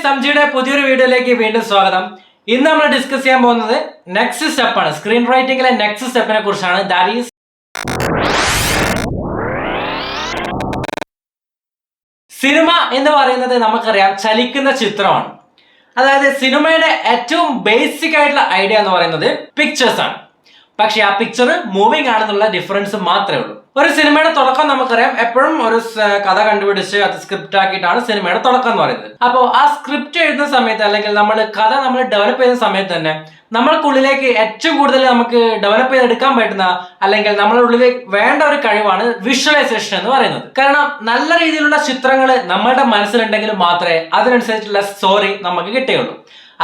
ThamGയുടെ പുതിയൊരു വീഡിയോയിലേക്ക് വീണ്ടും സ്വാഗതം. ഇന്ന് നമ്മൾ ഡിസ്കസ് ചെയ്യാൻ പോകുന്നത് നെക്സ്റ്റ് സ്റ്റെപ്പ് ആണ്. സ്ക്രീൻ റൈറ്റിംഗിലെ നെക്സ്റ്റ് സ്റ്റെപ്പിനെ കുറിച്ചാണ്. ദാറ്റ് ഈസ് സിനിമ എന്ന് പറയുന്നത് നമുക്കറിയാം ചലിക്കുന്ന ചിത്രമാണ്. അതായത് സിനിമയുടെ ഏറ്റവും ബേസിക് ആയിട്ടുള്ള ഐഡിയ എന്ന് പറയുന്നത് പിക്ചേഴ്സ് ആണ്. പക്ഷെ ആ പിക്ചർ മൂവിങ് ആണെന്നുള്ള ഡിഫറൻസ് മാത്രമേ ഉള്ളൂ. ഒരു സിനിമയുടെ തുടക്കം നമുക്കറിയാം എപ്പോഴും ഒരു കഥ കണ്ടുപിടിച്ച് അത് സ്ക്രിപ്റ്റ് ആക്കിയിട്ടാണ് സിനിമയുടെ തുടക്കം എന്ന് പറയുന്നത്. അപ്പോൾ ആ സ്ക്രിപ്റ്റ് എഴുതുന്ന സമയത്ത് അല്ലെങ്കിൽ കഥ നമ്മൾ ഡെവലപ്പ് ചെയ്യുന്ന സമയത്ത് തന്നെ നമ്മൾക്കുള്ളിലേക്ക് ഏറ്റവും കൂടുതൽ നമുക്ക് ഡെവലപ്പ് ചെയ്തെടുക്കാൻ പറ്റുന്ന അല്ലെങ്കിൽ നമ്മുടെ ഉള്ളിലേക്ക് വേണ്ട ഒരു കഴിവാണ് വിഷ്വലൈസേഷൻ എന്ന് പറയുന്നത്. കാരണം നല്ല രീതിയിലുള്ള ചിത്രങ്ങൾ നമ്മളുടെ മനസ്സിലുണ്ടെങ്കിൽ മാത്രമേ അതിനനുസരിച്ചുള്ള സ്റ്റോറി നമുക്ക് കിട്ടുകയുള്ളൂ.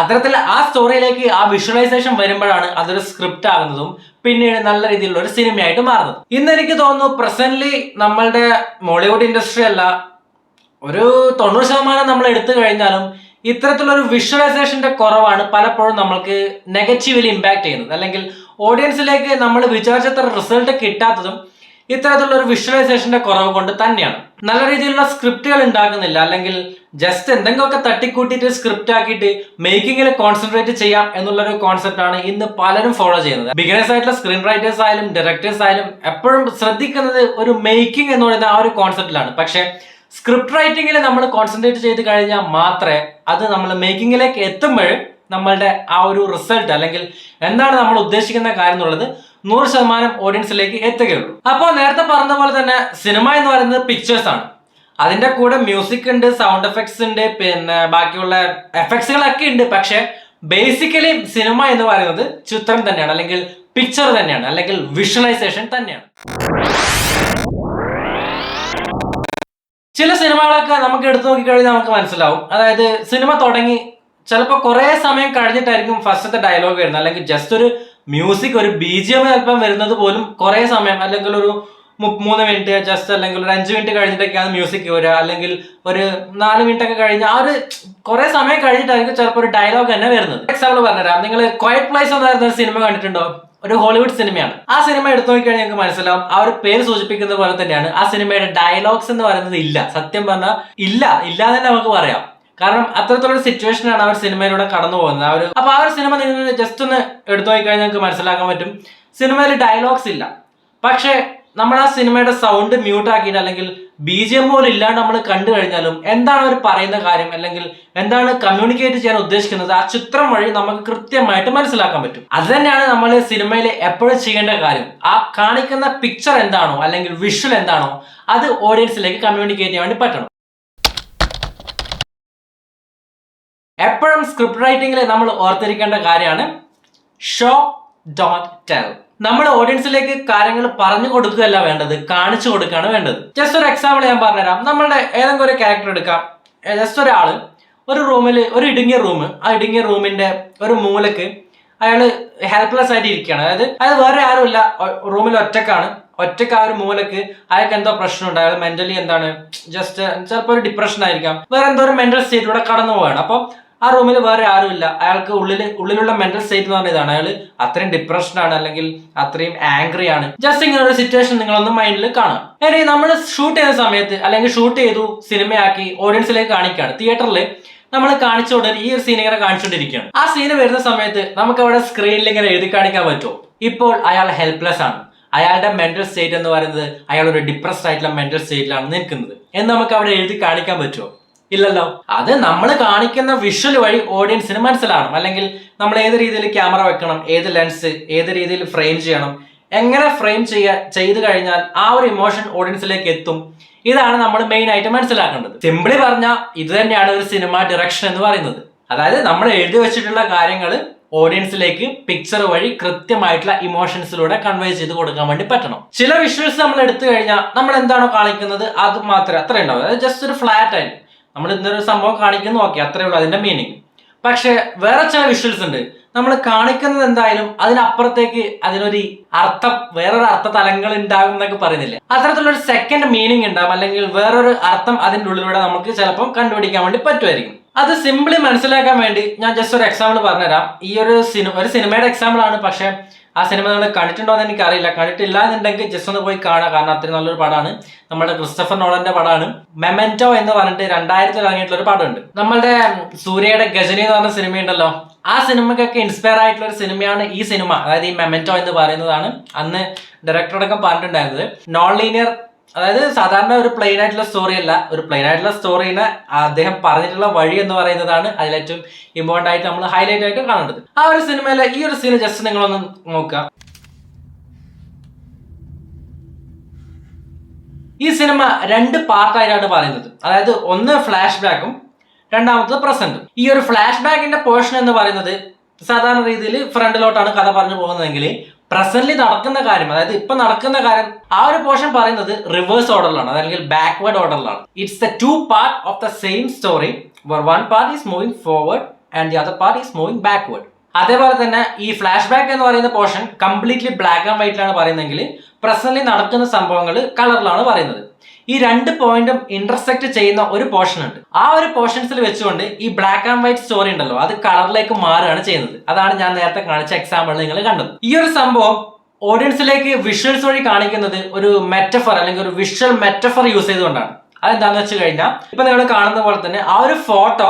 അത്തരത്തിൽ ആ സ്റ്റോറിയിലേക്ക് ആ വിഷ്വലൈസേഷൻ വരുമ്പോഴാണ് അതൊരു സ്ക്രിപ്റ്റ് ആകുന്നതും പിന്നീട് നല്ല രീതിയിലുള്ള ഒരു സിനിമയായിട്ട് മാറുന്നത്. ഇന്ന് എനിക്ക് തോന്നുന്നു പ്രസന്റ്ലി നമ്മളുടെ മോളിവുഡ് ഇൻഡസ്ട്രി അല്ല, ഒരു 90% നമ്മൾ എടുത്തു കഴിഞ്ഞാലും ഇത്തരത്തിലുള്ള ഒരു വിഷ്വലൈസേഷന്റെ കുറവാണ് പലപ്പോഴും നമ്മൾക്ക് നെഗറ്റീവ്ലി ഇമ്പാക്ട് ചെയ്യുന്നത്. അല്ലെങ്കിൽ ഓഡിയൻസിലേക്ക് നമ്മൾ വിചാരിച്ചത്ര റിസൾട്ട് കിട്ടാത്തതും ഇത്തരത്തിലുള്ള ഒരു വിഷ്വലൈസേഷന്റെ കുറവ് കൊണ്ട് തന്നെയാണ്. നല്ല രീതിയിലുള്ള സ്ക്രിപ്റ്റുകൾ ഉണ്ടാക്കുന്നില്ല, അല്ലെങ്കിൽ ജസ്റ്റ് എന്തെങ്കിലുമൊക്കെ തട്ടിക്കൂട്ടിയിട്ട് സ്ക്രിപ്റ്റ് ആക്കിയിട്ട് മേക്കിങ്ങിൽ കോൺസെൻട്രേറ്റ് ചെയ്യാം എന്നുള്ളൊരു കോൺസെപ്റ്റ് ആണ് ഇന്ന് പലരും ഫോളോ ചെയ്യുന്നത്. ബിഗിനേഴ്സ് ആയിട്ടുള്ള സ്ക്രീൻ റൈറ്റേഴ്സ് ആയാലും ഡയറക്ടേഴ്സ് ആയാലും എപ്പോഴും ശ്രദ്ധിക്കുന്നത് ഒരു മേക്കിംഗ് എന്ന് പറയുന്ന ആ ഒരു കോൺസെപ്റ്റിലാണ്. പക്ഷെ സ്ക്രിപ്റ്റ് റൈറ്റിംഗിൽ നമ്മൾ കോൺസെൻട്രേറ്റ് ചെയ്ത് കഴിഞ്ഞാൽ മാത്രമേ അത് നമ്മൾ മേക്കിങ്ങിലേക്ക് എത്തുമ്പോൾ നമ്മളുടെ ആ ഒരു റിസൾട്ട് അല്ലെങ്കിൽ എന്താണ് നമ്മൾ ഉദ്ദേശിക്കുന്ന കാര്യം എന്നുള്ളത് 100% ഓഡിയൻസിലേക്ക് എത്തുകയുള്ളൂ. അപ്പോൾ നേരത്തെ പറഞ്ഞ പോലെ തന്നെ സിനിമ എന്ന് പറയുന്നത് പിക്ചേഴ്സ് ആണ്. അതിന്റെ കൂടെ മ്യൂസിക് ഉണ്ട്, സൗണ്ട് എഫക്ട്സ് ഉണ്ട്, പിന്നെ ബാക്കിയുള്ള എഫക്ട്സുകളൊക്കെ ഉണ്ട്. പക്ഷെ ബേസിക്കലി സിനിമ എന്ന് പറയുന്നത് ചിത്രം തന്നെയാണ്, അല്ലെങ്കിൽ പിക്ചർ തന്നെയാണ്, അല്ലെങ്കിൽ വിഷ്വലൈസേഷൻ തന്നെയാണ്. ചില സിനിമകളൊക്കെ നമുക്ക് എടുത്തു നോക്കിക്കഴിഞ്ഞാൽ നമുക്ക് മനസ്സിലാവും. അതായത് സിനിമ തുടങ്ങി ചിലപ്പോൾ കുറെ സമയം കഴിഞ്ഞിട്ടായിരിക്കും ഫസ്റ്റത്തെ ഡയലോഗ് വരുന്നത്, അല്ലെങ്കിൽ ജസ്റ്റ് ഒരു മ്യൂസിക്, ഒരു BGM ചിലപ്പം വരുന്നത് പോലും കുറെ സമയം, അല്ലെങ്കിൽ ഒരു 3 മിനിറ്റ് ജസ്റ്റ്, അല്ലെങ്കിൽ ഒരു 5 മിനിറ്റ് കഴിഞ്ഞിട്ടൊക്കെയാണ് മ്യൂസിക് വരിക, അല്ലെങ്കിൽ ഒരു 4 മിനിറ്റ് ഒക്കെ കഴിഞ്ഞ് ആ ഒരു കുറെ സമയം കഴിഞ്ഞിട്ടായിരിക്കും ചിലപ്പോൾ ഒരു ഡയലോഗ് തന്നെ വരുന്നത്. എക്സാമ്പിൾ പറഞ്ഞുതരാം. നിങ്ങൾ ക്വയറ്റ് പ്ലേസ് എന്ന് പറയുന്ന ഒരു സിനിമ കണ്ടിട്ടുണ്ടോ? ഒരു ഹോളിവുഡ് സിനിമയാണ്. ആ സിനിമ എടുത്തു നോക്കിക്കഴിഞ്ഞാൽ നിങ്ങൾക്ക് മനസ്സിലാവും, ആ ഒരു പേര് സൂചിപ്പിക്കുന്നത് പോലെ തന്നെയാണ് ആ സിനിമയുടെ ഡയലോഗ്സ് എന്ന് പറയുന്നത് ഇല്ല. സത്യം പറഞ്ഞാൽ ഇല്ലാതെ തന്നെ നമുക്ക് പറയാം. കാരണം അത്തരത്തിലുള്ള സിറ്റുവേഷനാണ് ആ ഒരു സിനിമയിലൂടെ കടന്നു പോകുന്നത്. അപ്പൊ ആ ഒരു സിനിമ നിങ്ങൾ ജസ്റ്റ് ഒന്ന് എടുത്തു നോക്കിക്കഴിഞ്ഞാൽ നിങ്ങൾക്ക് മനസ്സിലാക്കാൻ പറ്റും, സിനിമയിൽ ഡയലോഗ്സ് ഇല്ല. പക്ഷെ നമ്മൾ ആ സിനിമയുടെ സൗണ്ട് മ്യൂട്ട് ആക്കിയിട്ട് അല്ലെങ്കിൽ BGM പോലും ഇല്ലാണ്ട് നമ്മൾ കണ്ടു കഴിഞ്ഞാലും എന്താണ് അവർ പറയുന്ന കാര്യം, അല്ലെങ്കിൽ എന്താണ് കമ്മ്യൂണിക്കേറ്റ് ചെയ്യാൻ ഉദ്ദേശിക്കുന്നത്, ആ ചിത്രം വഴി നമുക്ക് കൃത്യമായിട്ട് മനസ്സിലാക്കാൻ പറ്റും. അത് തന്നെയാണ് നമ്മൾ സിനിമയിൽ എപ്പോഴും ചെയ്യേണ്ട കാര്യം. ആ കാണിക്കുന്ന പിക്ചർ എന്താണോ അല്ലെങ്കിൽ വിഷ്വൽ എന്താണോ അത് ഓഡിയൻസിലേക്ക് കമ്മ്യൂണിക്കേറ്റ് ചെയ്യാൻ വേണ്ടി പറ്റണം. എപ്പോഴും സ്ക്രിപ്റ്റ് റൈറ്റിംഗിൽ നമ്മൾ ഓർത്തിരിക്കേണ്ട കാര്യമാണ് ഷോ ഡോണ്ട് ടെൽ. നമ്മൾ ഓഡിയൻസിലേക്ക് കാര്യങ്ങൾ പറഞ്ഞു കൊടുക്കുകയല്ല വേണ്ടത്, കാണിച്ചു കൊടുക്കുകയാണ് വേണ്ടത്. ജസ്റ്റ് ഒരു എക്സാമ്പിൾ ഞാൻ പറഞ്ഞുതരാം. നമ്മളുടെ ഏതെങ്കിലും ഒരു ക്യാരക്ടർ എടുക്കാം. ജസ്റ്റ് ഒരാള് ഒരു റൂമിൽ, ഒരു ഇടുങ്ങിയ റൂം, ആ ഇടുങ്ങിയ റൂമിന്റെ ഒരു മൂലക്ക് അയാൾ ഹെൽപ്ലെസ് ആയിട്ട് ഇരിക്കുകയാണ്. അതായത് വേറെ ആരുമില്ല, റൂമിൽ ഒറ്റക്ക് ആ ഒരു മൂലക്ക് അയാൾക്ക് എന്തോ പ്രശ്നമുണ്ട്. അയാൾ മെന്റലി എന്താണ്, ജസ്റ്റ് ചിലപ്പോൾ ഒരു ഡിപ്രഷൻ ആയിരിക്കാം, വേറെ എന്തോ ഒരു മെന്റൽ സ്റ്റേറ്റിലൂടെ കടന്നു പോവുകയാണ്. അപ്പോൾ ആ റൂമിൽ വേറെ ആരുമില്ല, അയാൾക്ക് ഉള്ളിലുള്ള മെന്റൽ സ്റ്റേറ്റ് എന്ന് പറഞ്ഞ ഇതാണ്. അയാൾ അത്രയും ഡിപ്രഷനാണ്, അല്ലെങ്കിൽ അത്രയും ആംഗ്രി ആണ്. ജസ്റ്റ് ഇങ്ങനെ ഒരു സിറ്റുവേഷൻ നിങ്ങളൊന്ന് മൈൻഡിൽ കാണാം. ഇനി നമ്മൾ ഷൂട്ട് ചെയ്യുന്ന സമയത്ത്, അല്ലെങ്കിൽ ഷൂട്ട് ചെയ്തു സിനിമയാക്കി ഓഡിയൻസിലേക്ക് കാണിക്കുകയാണ്, തിയേറ്ററിൽ നമ്മൾ കാണിച്ചുകൊണ്ട് ഈ ഒരു സീൻ ഇങ്ങനെ കാണിച്ചുകൊണ്ടിരിക്കുകയാണ്. ആ സീന് വരുന്ന സമയത്ത് നമുക്ക് അവിടെ സ്ക്രീനിൽ ഇങ്ങനെ എഴുതി കാണിക്കാൻ പറ്റുമോ, ഇപ്പോൾ അയാൾ ഹെൽപ്ലെസ് ആണ്, അയാളുടെ മെന്റൽ സ്റ്റേറ്റ് എന്ന് പറയുന്നത് അയാൾ ഒരു ഡിപ്രസ്ഡ് ആയിട്ടുള്ള മെന്റൽ സ്റ്റേറ്റിലാണ് നിൽക്കുന്നത് എന്ന് നമുക്ക് അവിടെ എഴുതി കാണിക്കാൻ പറ്റുമോ? ഇല്ലല്ലോ. അത് നമ്മൾ കാണിക്കുന്ന വിഷ്വൽ വഴി ഓഡിയൻസിന് മനസ്സിലാവണം. അല്ലെങ്കിൽ നമ്മൾ ഏത് രീതിയിൽ ക്യാമറ വെക്കണം, ഏത് ലെൻസ്, ഏത് രീതിയിൽ ഫ്രെയിം ചെയ്യണം, എങ്ങനെ ഫ്രെയിം ചെയ്ത് കഴിഞ്ഞാൽ ആ ഒരു ഇമോഷൻ ഓഡിയൻസിലേക്ക് എത്തും. ഇതാണ് നമ്മൾ മെയിൻ ആയിട്ട് മനസ്സിലാക്കേണ്ടത്. സിംപിളി പറഞ്ഞാൽ ഇത് തന്നെയാണ് ഒരു സിനിമ ഡയറക്ഷൻ എന്ന് പറയുന്നത്. അതായത് നമ്മൾ എഴുതി വെച്ചിട്ടുള്ള കാര്യങ്ങൾ ഓഡിയൻസിലേക്ക് പിക്ചർ വഴി കൃത്യമായിട്ടുള്ള ഇമോഷൻസിലൂടെ കൺവേ ചെയ്ത് കൊടുക്കാൻ വേണ്ടി പറ്റണം. ചില വിഷ്വൽസ് നമ്മൾ എടുത്തു കഴിഞ്ഞാൽ നമ്മൾ എന്താണോ കാണിക്കുന്നത് അത് മാത്രമേ അത്ര ഉണ്ടാവും. അതായത് ജസ്റ്റ് ഒരു ഫ്ലാറ്റ് ആയിരിക്കും. നമ്മൾ ഇന്നൊരു സംഭവം കാണിക്കുന്നു, ഓക്കെ, അത്രേ ഉള്ളൂ അതിന്റെ മീനിങ്. പക്ഷെ വേറെ ചില വിഷ്വൽസ് ഉണ്ട്, നമ്മൾ കാണിക്കുന്നത് എന്തായാലും അതിനപ്പുറത്തേക്ക് അതിനൊരു അർത്ഥം, വേറൊരു അർത്ഥ തലങ്ങൾ ഉണ്ടാകും എന്നൊക്കെ പറയുന്നില്ലേ, അത്തരത്തിലൊരു സെക്കൻഡ് മീനിങ് ഉണ്ടാകും, അല്ലെങ്കിൽ വേറൊരു അർത്ഥം അതിൻ്റെ ഉള്ളിലൂടെ നമുക്ക് ചിലപ്പം കണ്ടുപിടിക്കാൻ വേണ്ടി പറ്റുമായിരിക്കും. അത് സിംപിളി മനസ്സിലാക്കാൻ വേണ്ടി ഞാൻ ജസ്റ്റ് ഒരു എക്സാമ്പിൾ പറഞ്ഞുതരാം. ഈ ഒരു സിനിമയുടെ എക്സാമ്പിൾ ആണ്, പക്ഷെ ആ സിനിമ നിങ്ങൾ കണ്ടിട്ടുണ്ടോ എന്ന് എനിക്കറിയില്ല. കണ്ടിട്ടില്ല എന്നുണ്ടെങ്കിൽ ജസ്റ്റ് ഒന്ന് പോയി കാണാം, കാരണം അത്രയും നല്ലൊരു പടമാണ്. നമ്മുടെ ക്രിസ്റ്റഫർ നോളന്റെ പടമാണ്. മെമെന്റോ എന്ന് പറഞ്ഞിട്ട് 2000 ഇറങ്ങിയിട്ടുള്ള ഒരു പടമുണ്ട്. നമ്മളുടെ സൂര്യയുടെ ഗജനി എന്ന് പറഞ്ഞ സിനിമയുണ്ടല്ലോ, ആ സിനിമയ്ക്കൊക്കെ ഇൻസ്പയർ ആയിട്ടുള്ള ഒരു സിനിമയാണ് ഈ സിനിമ. അതായത് ഈ മെമെന്റോ എന്ന് പറയുന്നതാണ്. അന്ന് ഡയറക്ടറോടൊക്കെ പറഞ്ഞിട്ടുണ്ടായിരുന്നത് നോൺ ലീനിയർ, അതായത് സാധാരണ ഒരു പ്ലെയിൻ ആയിട്ടുള്ള സ്റ്റോറി അല്ല, ഒരു പ്ലെയിൻ ആയിട്ടുള്ള സ്റ്റോറീനെ അദ്ദേഹം പറഞ്ഞിട്ടുള്ള വഴി എന്ന് പറയുന്നതാണ് അതിലേറ്റവും ഇമ്പോർട്ടന്റ് ആയിട്ട് നമ്മൾ ഹൈലൈറ്റ് ആയിട്ട് കാണേണ്ടത്. ആ ഒരു സിനിമയിലെ ഈ ഒരു സീൻ ജസ്റ്റ് നിങ്ങളൊന്ന് നോക്കുക. ഈ സിനിമ 2 പാർട്ടായിട്ടാണ് പറയുന്നത്. അതായത് ഒന്ന് ഫ്ലാഷ് ബാക്കും രണ്ടാമത്തത് പ്രസന്റും. ഈ ഒരു ഫ്ലാഷ് ബാക്കിന്റെ പോർഷൻ എന്ന് പറയുന്നത് സാധാരണ രീതിയിൽ ഫ്രണ്ടിലോട്ടാണ് കഥ പറഞ്ഞു പോകുന്നതെങ്കിൽ പ്രസന്റ്ലി നടക്കുന്ന കാര്യം, അതായത് ഇപ്പൊ നടക്കുന്ന കാര്യം, ആ ഒരു പോർഷൻ പറയുന്നത് റിവേഴ്സ് ഓർഡറിലാണ്, അല്ലെങ്കിൽ ബാക്ക്വേർഡ് ഓർഡറിലാണ്. It's the 2 part of the same story where one part is moving forward and the other part is moving backward. അതേപോലെ തന്നെ ഈ ഫ്ലാഷ് ബാക്ക് എന്ന് പറയുന്ന പോർഷൻ കംപ്ലീറ്റ്ലി ബ്ലാക്ക് ആൻഡ് വൈറ്റിലാണ് പറയുന്നതെങ്കിൽ പ്രസന്റ്ലി നടക്കുന്ന സംഭവങ്ങൾ കളറിലാണ് പറയുന്നത്. ഈ 2 പോയിന്റും ഇന്റർസെക്ട് ചെയ്യുന്ന ഒരു പോർഷൻ ഉണ്ട്. ആ ഒരു പോർഷൻസിൽ വെച്ചുകൊണ്ട് ഈ ബ്ലാക്ക് ആൻഡ് വൈറ്റ് സ്റ്റോറി ഉണ്ടല്ലോ അത് കളറിലേക്ക് മാറുകയാണ് ചെയ്യുന്നത്. അതാണ് ഞാൻ നേരത്തെ കാണിച്ച എക്സാമ്പിൾ നിങ്ങൾ കണ്ടത്. ഈ ഒരു സംഭവം ഓഡിയൻസിലേക്ക് വിഷ്വൽസ് വഴി കാണിക്കുന്നത് ഒരു മെറ്റഫർ അല്ലെങ്കിൽ ഒരു വിഷ്വൽ മെറ്റഫർ യൂസ് ചെയ്തുകൊണ്ടാണ്. അതെന്താന്ന് വെച്ച് കഴിഞ്ഞാൽ ഇപ്പൊ നിങ്ങൾ കാണുന്ന പോലെ തന്നെ ആ ഒരു ഫോട്ടോ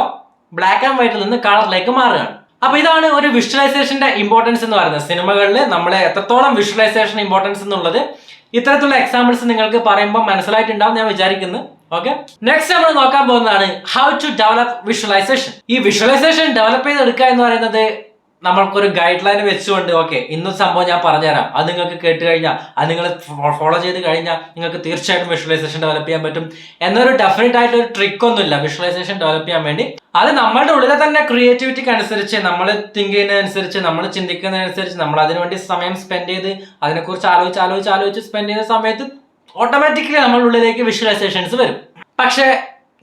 ബ്ലാക്ക് ആൻഡ് വൈറ്റിൽ നിന്ന് കളറിലേക്ക് മാറുകയാണ്. അപ്പൊ ഇതാണ് ഒരു വിഷ്വലൈസേഷന്റെ ഇമ്പോർട്ടൻസ് എന്ന് പറയുന്നത്. സിനിമകളിൽ നമ്മളെ എത്രത്തോളം വിഷ്വലൈസേഷൻ ഇമ്പോർട്ടൻസ് എന്നുള്ളത് ഇത്തരത്തിലുള്ള എക്സാമ്പിൾസ് നിങ്ങൾക്ക് പറയുമ്പോൾ മനസ്സിലായിട്ടുണ്ടാവും ഞാൻ വിചാരിക്കുന്നു. ഓക്കെ, നെക്സ്റ്റ് നമ്മൾ നോക്കാൻ പോകുന്നതാണ് ഹൗ ടു ഡെവലപ്പ് വിഷ്വലൈസേഷൻ. ഈ വിഷ്വലൈസേഷൻ ഡെവലപ്പ് ചെയ്തെടുക്കുക എന്ന് പറയുന്നത് നമ്മൾക്കൊരു ഗൈഡ് ലൈൻ വെച്ചുകൊണ്ട് ഓക്കെ ഇന്നൊരു സംഭവം ഞാൻ പറഞ്ഞുതരാം, അത് നിങ്ങൾക്ക് കേട്ട് കഴിഞ്ഞാൽ അത് നിങ്ങൾ ഫോളോ ചെയ്ത് കഴിഞ്ഞാൽ നിങ്ങൾക്ക് തീർച്ചയായിട്ടും വിഷ്വലൈസേഷൻ ഡെവലപ്പ് ചെയ്യാൻ പറ്റും എന്നൊരു ഡെഫിനറ്റ് ആയിട്ട് ഒരു ട്രിക്ക് ഒന്നുമില്ല വിഷ്വലൈസേഷൻ ഡെവലപ്പ് ചെയ്യാൻ വേണ്ടി. അത് നമ്മളുടെ ഉള്ളിലെ തന്നെ ക്രിയേറ്റിവിറ്റിക്ക് അനുസരിച്ച്, നമ്മൾ തിങ്ക് ചെയ്യുന്നതനുസരിച്ച്, നമ്മൾ ചിന്തിക്കുന്നതനുസരിച്ച്, നമ്മൾ അതിനുവേണ്ടി സമയം സ്പെൻഡ് ചെയ്ത് അതിനെക്കുറിച്ച് ആലോചിച്ച് സ്പെൻഡ് ചെയ്യുന്ന സമയത്ത് ഓട്ടോമാറ്റിക്കലി നമ്മുടെ ഉള്ളിലേക്ക് വിഷ്വലൈസേഷൻസ് വരും. പക്ഷേ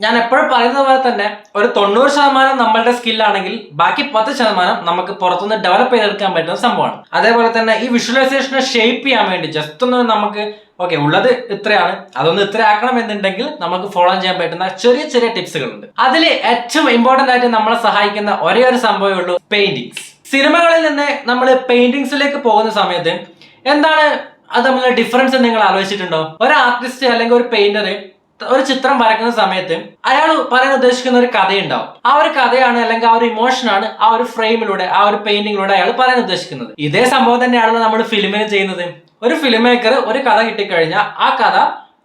ഞാൻ എപ്പോഴും പറയുന്നത് പോലെ തന്നെ ഒരു 90% നമ്മളുടെ സ്കില്ലാണെങ്കിൽ ബാക്കി 10% നമുക്ക് പുറത്തുനിന്ന് ഡെവലപ്പ് ചെയ്തെടുക്കാൻ പറ്റുന്ന സംഭവമാണ്. അതേപോലെ തന്നെ ഈ വിഷ്വലൈസേഷനെ ഷേപ്പ് ചെയ്യാൻ വേണ്ടി ജസ്റ്റ് ഒന്ന് നമുക്ക് ഓക്കെ ഉള്ളത് ഇത്രയാണ്, അതൊന്ന് ഇത്ര ആക്കണം എന്നുണ്ടെങ്കിൽ നമുക്ക് ഫോളോ ചെയ്യാൻ പറ്റുന്ന ചെറിയ ചെറിയ ടിപ്സുകളുണ്ട്. അതിൽ ഏറ്റവും ഇമ്പോർട്ടന്റ് ആയിട്ട് നമ്മളെ സഹായിക്കുന്ന ഒരേ ഒരു സംഭവമേ ഉള്ളൂ, പെയിന്റിങ്സ്. സിനിമകളിൽ നിന്ന് നമ്മൾ പെയിന്റിങ്സിലേക്ക് പോകുന്ന സമയത്ത് എന്താണ് അത് തമ്മിലുള്ള ഡിഫറൻസ് നിങ്ങൾ ആലോചിച്ചിട്ടുണ്ടോ? ഒരു ആർട്ടിസ്റ്റ് അല്ലെങ്കിൽ ഒരു പെയിന്റർ ഒരു ചിത്രം വരയ്ക്കുന്ന സമയത്ത് അയാൾ പറയാൻ ഉദ്ദേശിക്കുന്ന ഒരു കഥയുണ്ടാവും. ആ ഒരു കഥയാണ് അല്ലെങ്കിൽ ആ ഒരു ഇമോഷനാണ് ആ ഒരു ഫ്രെയിമിലൂടെ ആ ഒരു പെയിന്റിങ്ങിലൂടെ അയാൾ പറയാൻ ഉദ്ദേശിക്കുന്നത്. ഇതേ സംഭവം തന്നെയാണല്ലോ നമ്മൾ ഫിലിമിന് ചെയ്യുന്നത്. ഒരു ഫിലിം മേക്കർ ഒരു കഥ കിട്ടിക്കഴിഞ്ഞാൽ ആ കഥ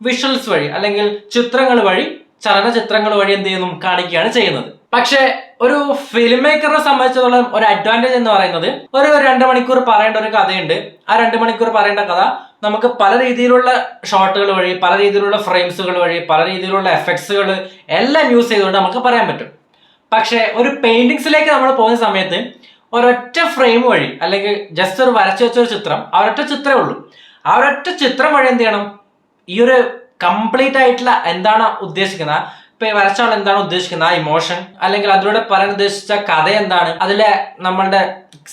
വിഷ്വൽസ് വഴി അല്ലെങ്കിൽ ചിത്രങ്ങൾ വഴി, ചലനചിത്രങ്ങൾ വഴി എന്ത് ചെയ്യുന്നു കാണിക്കുകയാണ് ചെയ്യുന്നത്. പക്ഷെ ഒരു ഫിലിം മേക്കറിനെ സംബന്ധിച്ചിടത്തോളം ഒരു അഡ്വാൻറ്റേജ് എന്ന് പറയുന്നത് ഒരു 2 മണിക്കൂർ പറയേണ്ട ഒരു കഥയുണ്ട്. ആ 2 മണിക്കൂർ പറയേണ്ട കഥ നമുക്ക് പല രീതിയിലുള്ള ഷോട്ടുകൾ വഴി, പല രീതിയിലുള്ള ഫ്രെയിംസുകൾ വഴി, പല രീതിയിലുള്ള എഫക്ട്സുകൾ എല്ലാം യൂസ് ചെയ്തുകൊണ്ട് നമുക്ക് പറയാൻ പറ്റും. പക്ഷെ ഒരു പെയിന്റിങ്സിലേക്ക് നമ്മൾ പോകുന്ന സമയത്ത് ഒരൊറ്റ ഫ്രെയിം വഴി അല്ലെങ്കിൽ ജസ്റ്റ് ഒരു വരച്ചു വെച്ചൊരു ചിത്രം, ആ ഒരൊറ്റ ചിത്രമേ ഉള്ളൂ. ആ ഒരൊറ്റ ചിത്രം വഴി എന്ത് ചെയ്യണം, ഈ ഒരു കംപ്ലീറ്റ് ആയിട്ടുള്ള എന്താണ് ഉദ്ദേശിക്കുന്നത്, ഇപ്പൊ വരച്ച ആൾ എന്താണ് ഉദ്ദേശിക്കുന്നത്, ആ ഇമോഷൻ അല്ലെങ്കിൽ അതിലൂടെ പറയാൻ ഉദ്ദേശിച്ച കഥ എന്താണ്, അതിലെ നമ്മളുടെ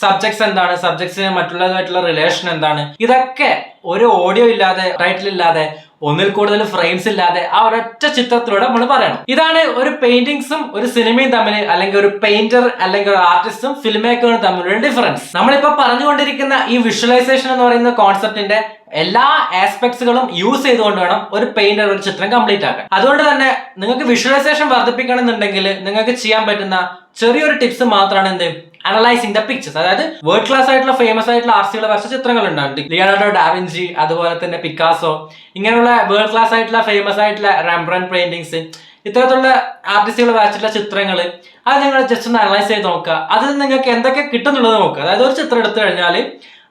സബ്ജക്ട്സ് എന്താണ്, സബ്ജക്ട്സിന് മറ്റുള്ളതുമായിട്ടുള്ള റിലേഷൻ എന്താണ്, ഇതൊക്കെ ഒരു ഓഡിയോ ഇല്ലാതെ, ടൈറ്റിൽ ഇല്ലാതെ, ഒന്നിൽ കൂടുതൽ ഫ്രെയിംസ് ഇല്ലാതെ ആ ഒരൊറ്റ ചിത്രത്തിലൂടെ നമ്മൾ പറയണം. ഇതാണ് ഒരു പെയിന്റിങ്സും ഒരു സിനിമയും തമ്മിൽ, അല്ലെങ്കിൽ ഒരു പെയിന്റർ അല്ലെങ്കിൽ ഒരു ആർട്ടിസ്റ്റും ഫിലിം മേക്കറും തമ്മിലുള്ള ഡിഫറൻസ്. നമ്മളിപ്പോ പറഞ്ഞുകൊണ്ടിരിക്കുന്ന ഈ വിഷ്വലൈസേഷൻ എന്ന് പറയുന്ന കോൺസെപ്റ്റിന്റെ എല്ലാ ആസ്പെക്ട്സുകളും യൂസ് ചെയ്തുകൊണ്ട് വേണം ഒരു പെയിന്റർ ഒരു ചിത്രം കംപ്ലീറ്റ് ആക്കാൻ. അതുകൊണ്ട് തന്നെ നിങ്ങൾക്ക് വിഷ്വലൈസേഷൻ വർദ്ധിപ്പിക്കണം എന്നുണ്ടെങ്കിൽ നിങ്ങൾക്ക് ചെയ്യാൻ പറ്റുന്ന ചെറിയൊരു ടിപ്സ് മാത്രമാണ് എന്ത്, അനലൈസിങ് ദ പിക്ചേഴ്സ്. അതായത് വേൾഡ് ക്ലാസ് ആയിട്ടുള്ള ഫേമസ് ആയിട്ടുള്ള ആർട്ടിസ്റ്റുകൾ വരച്ച ചിത്രങ്ങൾ ഉണ്ടാകും. ലിയോണാർഡോ ഡാവിഞ്ചി, അതുപോലെ തന്നെ പിക്കാസോ, ഇങ്ങനെയുള്ള വേൾഡ് ക്ലാസ് ആയിട്ടുള്ള ഫേമസ് ആയിട്ടുള്ള റെംബ്രൻറ്റ് പെയിന്റിങ്സ്, ഇത്തരത്തിലുള്ള ആർട്ടിസ്റ്റുകൾ വരച്ചിട്ടുള്ള ചിത്രങ്ങൾ അത് നിങ്ങൾ ജസ്റ്റ് ഒന്ന് അനലൈസ് ചെയ്ത് നോക്കുക. അതിൽ നിങ്ങൾക്ക് എന്തൊക്കെ കിട്ടുന്നുള്ളത് നോക്കുക. അതായത് ഒരു ചിത്രം എടുത്തു കഴിഞ്ഞാൽ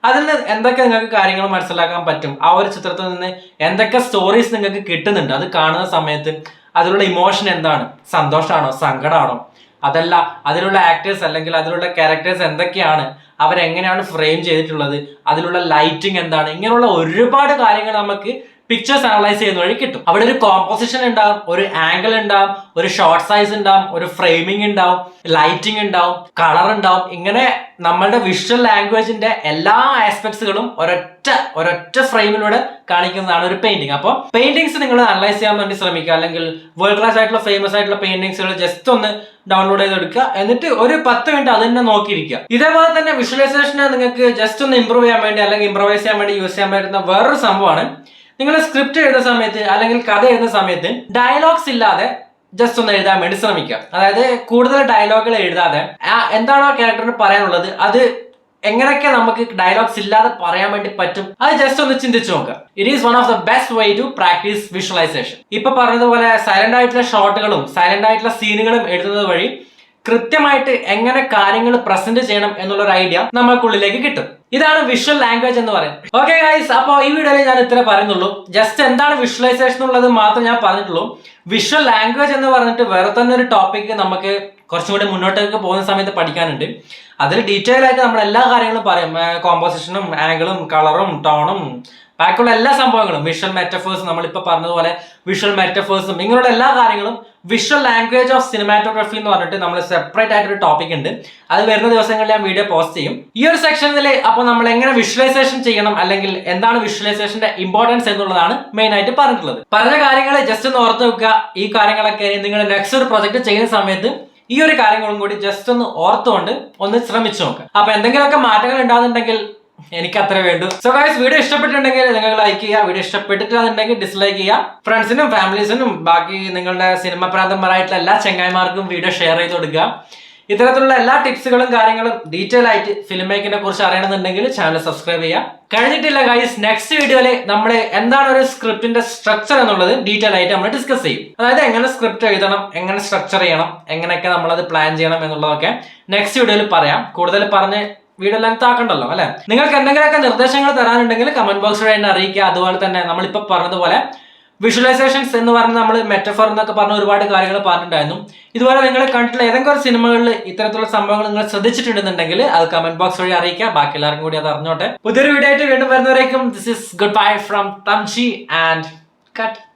അതിൽ നിന്ന് എന്തൊക്കെ നിങ്ങൾക്ക് കാര്യങ്ങൾ മനസ്സിലാക്കാൻ പറ്റും, ആ ഒരു ചിത്രത്തിൽ നിന്ന് എന്തൊക്കെ സ്റ്റോറീസ് നിങ്ങൾക്ക് കിട്ടുന്നുണ്ട്, അത് കാണുന്ന സമയത്ത് അതിലുള്ള ഇമോഷൻ എന്താണ്, സന്തോഷമാണോ സങ്കടമാണോ, അതല്ല അതിലുള്ള ആക്ടേഴ്സ് അല്ലെങ്കിൽ അതിലുള്ള ക്യാരക്ടേഴ്സ് എന്തൊക്കെയാണ്, അവരെങ്ങനെയാണ് ഫ്രെയിം ചെയ്തിട്ടുള്ളത്, അതിലുള്ള ലൈറ്റിംഗ് എന്താണ്, ഇങ്ങനെയുള്ള ഒരുപാട് കാര്യങ്ങൾ നമുക്ക് പിക്ചേഴ്സ് അനലൈസ് ചെയ്യുന്ന വഴി കിട്ടും. അവിടെ ഒരു കോമ്പോസിഷൻ ഉണ്ടാവും, ഒരു ആംഗിൾ ഉണ്ടാവും, ഒരു ഷോർട്ട് സൈസ് ഉണ്ടാവും, ഒരു ഫ്രെയിമിംഗ് ഉണ്ടാവും, ലൈറ്റിംഗ് ഉണ്ടാവും, കളർ ഉണ്ടാവും. ഇങ്ങനെ നമ്മളുടെ വിഷ്വൽ ലാംഗ്വേജിന്റെ എല്ലാ ആസ്പെക്ട്സുകളും ഒരൊറ്റ ഫ്രെയിമിലൂടെ കാണിക്കുന്നതാണ് ഒരു പെയിന്റിംഗ്. അപ്പോൾ പെയിന്റിങ്സ് നിങ്ങൾ അനലൈസ് ചെയ്യാൻ വേണ്ടി ശ്രമിക്കുക, അല്ലെങ്കിൽ വേൾഡ് ക്ലാസ് ആയിട്ടുള്ള ഫേമസ് ആയിട്ടുള്ള പെയിന്റിങ്സുകൾ ജസ്റ്റ് ഒന്ന് ഡൗൺലോഡ് ചെയ്തെടുക്കുക, എന്നിട്ട് ഒരു 10 മിനിറ്റ് അത് തന്നെ നോക്കിയിരിക്കുക. ഇതേപോലെ തന്നെ വിഷ്വലൈസേഷനെ നിങ്ങൾക്ക് ജസ്റ്റ് ഒന്ന് ഇമ്പ്രൂവ് ചെയ്യാൻ വേണ്ടി അല്ലെങ്കിൽ ഇംപ്രവൈസ് ചെയ്യാൻ വേണ്ടി യൂസ് ചെയ്യാൻ പറ്റുന്ന വേറൊരു സംഭവമാണ്, നിങ്ങൾ സ്ക്രിപ്റ്റ് എഴുതുന്ന സമയത്ത് അല്ലെങ്കിൽ കഥ എഴുതുന്ന സമയത്ത് ഡയലോഗ്സ് ഇല്ലാതെ ജസ്റ്റ് ഒന്ന് എഴുതാൻ വേണ്ടി ശ്രമിക്കുക. അതായത് കൂടുതൽ ഡയലോഗുകൾ എഴുതാതെ എന്താണോ ക്യാരക്ടറിന് പറയാനുള്ളത് അത് എങ്ങനെയൊക്കെ നമുക്ക് ഡയലോഗ്സ് ഇല്ലാതെ പറയാൻ വേണ്ടി പറ്റും, അത് ജസ്റ്റ് ഒന്ന് ചിന്തിച്ചു നോക്കുക. It is one of the best way to practise visualisation. ഇപ്പൊ പറഞ്ഞതുപോലെ സൈലന്റ് ആയിട്ടുള്ള ഷോട്ടുകളും സൈലന്റ് ആയിട്ടുള്ള സീനുകളും എഴുതുന്നത് വഴി കൃത്യമായിട്ട് എങ്ങനെ കാര്യങ്ങൾ പ്രസന്റ് ചെയ്യണം എന്നുള്ള ഒരു ഐഡിയ നമ്മൾക്കുള്ളിലേക്ക് കിട്ടും. ഇതാണ് വിഷ്വൽ ലാംഗ്വേജ് എന്ന് പറയുന്നത്. ഓക്കെ ഗൈസ്, അപ്പോൾ ഈ വീഡിയോയിൽ ഞാൻ ഇത്ര പറയുന്നുള്ളൂ. ജസ്റ്റ് എന്താണ് വിഷ്വലൈസേഷൻ എന്നുള്ളത് മാത്രം ഞാൻ പറഞ്ഞിട്ടുള്ളൂ. വിഷ്വൽ ലാംഗ്വേജ് എന്ന് പറഞ്ഞിട്ട് വേറെ തന്നെ ഒരു ടോപ്പിക് നമുക്ക് കുറച്ചും കൂടി മുന്നോട്ടേക്ക് പോകുന്ന സമയത്ത് പഠിക്കാനുണ്ട്. അതിൽ ഡീറ്റെയിൽ ആയിട്ട് നമ്മൾ എല്ലാ കാര്യങ്ങളും പറയും. കോമ്പോസിഷനും ആംഗിളും കളറും ടോണും ബാക്കിയുള്ള എല്ലാ സംഭവങ്ങളും, വിഷ്വൽ മെറ്റഫേഴ്സ്, നമ്മളിപ്പോ പറഞ്ഞതുപോലെ വിഷ്വൽ മെറ്റഫേഴ്സും ഇങ്ങനെയുള്ള എല്ലാ കാര്യങ്ങളും വിഷ്വൽ ലാംഗ്വേജ് ഓഫ് സിനിമാറ്റോഗ്രഫി എന്ന് പറഞ്ഞിട്ട് നമ്മൾ സെപ്പറേറ്റ് ആയിട്ടൊരു ടോപ്പിക് ഉണ്ട്. അത് വരുന്ന ദിവസങ്ങളിൽ ഞാൻ വീഡിയോ പോസ്റ്റ് ചെയ്യും. ഈ ഒരു സെക്ഷനിൽ അപ്പോൾ നമ്മൾ എങ്ങനെ വിഷ്വലൈസേഷൻ ചെയ്യണം അല്ലെങ്കിൽ എന്താണ് വിഷ്വലൈസേഷന്റെ ഇമ്പോർട്ടൻസ് എന്നുള്ളതാണ് മെയിൻ ആയിട്ട് പറഞ്ഞിട്ടുള്ളത്. പറഞ്ഞ കാര്യങ്ങൾ ജസ്റ്റ് ഒന്ന് ഓർത്ത് വെക്കുക. ഈ കാര്യങ്ങളൊക്കെ നിങ്ങൾ നെക്സ്റ്റ് ഒരു പ്രൊജക്ട് ചെയ്യുന്ന സമയത്ത് ഈ ഒരു കാര്യങ്ങളും കൂടി ജസ്റ്റ് ഒന്ന് ഓർത്തുകൊണ്ട് ഒന്ന് ശ്രമിച്ചു നോക്കുക. അപ്പൊ എന്തെങ്കിലുമൊക്കെ മാറ്റങ്ങൾ ഉണ്ടാകുന്നുണ്ടെങ്കിൽ എനിക്ക് അത്ര വേണ്ടു. സോ ഗൈസ്, വീഡിയോ ഇഷ്ടപ്പെട്ടിട്ടുണ്ടെങ്കിൽ നിങ്ങൾ ലൈക്ക് ചെയ്യുക, വീഡിയോ ഇഷ്ടപ്പെട്ടിട്ടുണ്ടെങ്കിൽ ഡിസ്ലൈക്ക് ചെയ്യുക. ഫ്രണ്ട്സിനും ഫാമിലീസിനും ബാക്കി നിങ്ങളുടെ സിനിമ പ്രാന്തന്മാരായിട്ടുള്ള എല്ലാ ചങ്ങായിമാർക്കും വീഡിയോ ഷെയർ ചെയ്ത് കൊടുക്കുക. ഇത്തരത്തിലുള്ള എല്ലാ ടിപ്സുകളും കാര്യങ്ങളും ഡീറ്റെയിൽ ആയിട്ട് ഫിലിം മേക്കിങ്ങിനെ കുറിച്ച് അറിയണമെന്നുണ്ടെങ്കിൽ ചാനൽ സബ്സ്ക്രൈബ് ചെയ്യുക. കഴിഞ്ഞിട്ടില്ല ഗൈസ്, നെക്സ്റ്റ് വീഡിയോയില് നമ്മൾ എന്താണ് ഒരു സ്ക്രിപ്റ്റിന്റെ സ്ട്രക്ചർ എന്നുള്ളത് ഡീറ്റെയിൽ ആയിട്ട് നമ്മൾ ഡിസ്കസ് ചെയ്യും. അതായത് എങ്ങനെ സ്ക്രിപ്റ്റ് എഴുതണം, എങ്ങനെ സ്ട്രക്ചർ ചെയ്യണം, എങ്ങനെയൊക്കെ നമ്മളത് പ്ലാൻ ചെയ്യണം എന്നുള്ളതൊക്കെ നെക്സ്റ്റ് വീഡിയോയിൽ പറയാം. കൂടുതൽ പറഞ്ഞ് വീഡിയോ ലെങ്ത് ആക്കണ്ടല്ലോ അല്ലെ. നിങ്ങൾക്ക് എന്തെങ്കിലുമൊക്കെ നിർദ്ദേശങ്ങൾ തരാനുണ്ടെങ്കിൽ കമന്റ് ബോക്സ് വഴി എന്നെ അറിയിക്കുക. അതുപോലെ തന്നെ നമ്മളിപ്പോ പറഞ്ഞതുപോലെ വിഷ്വലൈസേഷൻസ് എന്ന് പറഞ്ഞ് നമ്മൾ മെറ്റഫർ എന്നൊക്കെ പറഞ്ഞ ഒരുപാട് കാര്യങ്ങൾ പറഞ്ഞിട്ടുണ്ടായിരുന്നു. ഇതുപോലെ നിങ്ങൾ കണ്ടിട്ടുള്ള ഏതെങ്കിലും ഒരു സിനിമകളിൽ ഇത്തരത്തിലുള്ള സംഭവങ്ങൾ നിങ്ങൾ ശ്രദ്ധിച്ചിട്ടുണ്ടെന്നുണ്ടെങ്കിൽ അത് കമന്റ് ബോക്സ് വഴി അറിയിക്കുക. ബാക്കി എല്ലാവർക്കും കൂടി അത് അറിഞ്ഞോട്ടെ. പുതിയൊരു വീഡിയോ ആയിട്ട് വീണ്ടും വരുന്നവരേക്കും this is goodbye from ThamG and cut.